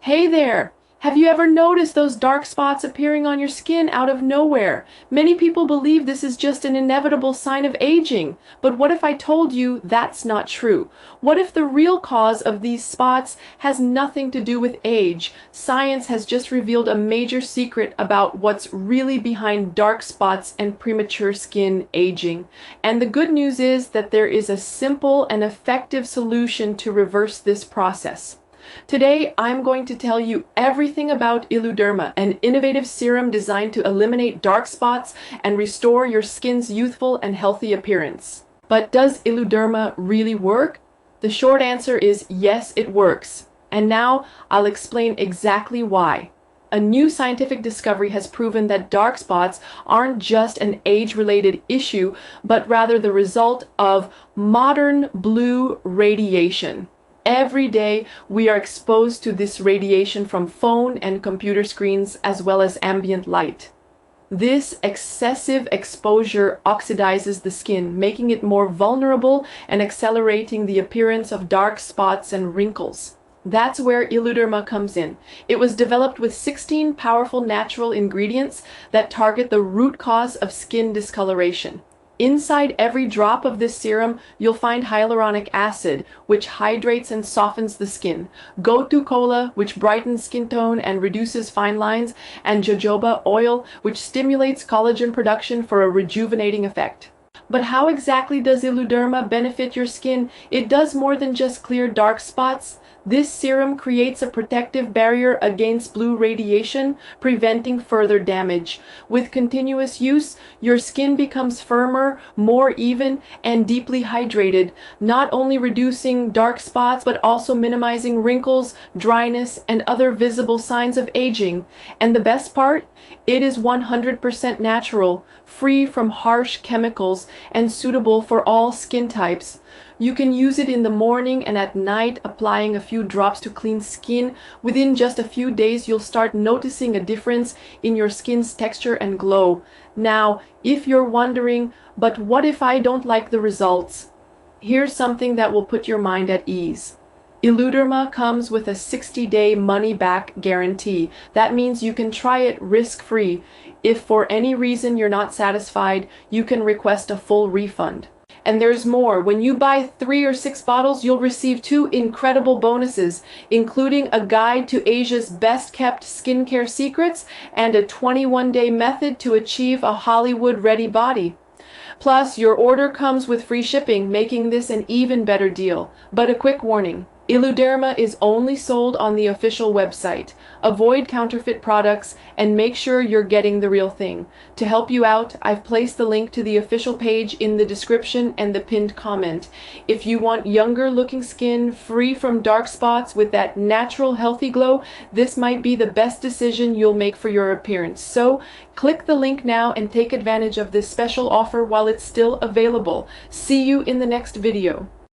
Hey there! Have you ever noticed those dark spots appearing on your skin out of nowhere? Many people believe this is just an inevitable sign of aging, but what if I told you that's not true? What if the real cause of these spots has nothing to do with age? Science has just revealed a major secret about what's really behind dark spots and premature skin aging. And the good news is that there is a simple and effective solution to reverse this process. Today, I'm going to tell you everything about Illuderma, an innovative serum designed to eliminate dark spots and restore your skin's youthful and healthy appearance. But does Illuderma really work? The short answer is yes, it works. And now I'll explain exactly why. A new scientific discovery has proven that dark spots aren't just an age-related issue, but rather the result of modern blue radiation. Every day, we are exposed to this radiation from phone and computer screens as well as ambient light. This excessive exposure oxidizes the skin, making it more vulnerable and accelerating the appearance of dark spots and wrinkles. That's where Illuderma comes in. It was developed with 16 powerful natural ingredients that target the root cause of skin discoloration. Inside every drop of this serum, you'll find hyaluronic acid, which hydrates and softens the skin, gotu kola, which brightens skin tone and reduces fine lines, and jojoba oil, which stimulates collagen production for a rejuvenating effect. But how exactly does Illuderma benefit your skin? It does more than just clear dark spots. This serum creates a protective barrier against blue radiation, preventing further damage. With continuous use, your skin becomes firmer, more even, and deeply hydrated, not only reducing dark spots but also minimizing wrinkles, dryness, and other visible signs of aging. And the best part? It is 100% natural, free from harsh chemicals, and suitable for all skin types. You can use it in the morning and at night, applying a few drops to clean skin. Within just a few days, you'll start noticing a difference in your skin's texture and glow. Now, if you're wondering, but what if I don't like the results? Here's something that will put your mind at ease. Illuderma comes with a 60-day money-back guarantee. That means you can try it risk-free. If for any reason you're not satisfied, you can request a full refund. And there's more. When you buy 3 or 6 bottles, you'll receive 2 incredible bonuses, including a guide to Asia's best-kept skincare secrets and a 21-day method to achieve a Hollywood-ready body. Plus, your order comes with free shipping, making this an even better deal. But a quick warning. Illuderma is only sold on the official website. Avoid counterfeit products and make sure you're getting the real thing. To help you out, I've placed the link to the official page in the description and the pinned comment. If you want younger looking skin, free from dark spots with that natural healthy glow, this might be the best decision you'll make for your appearance. So, click the link now and take advantage of this special offer while it's still available. See you in the next video.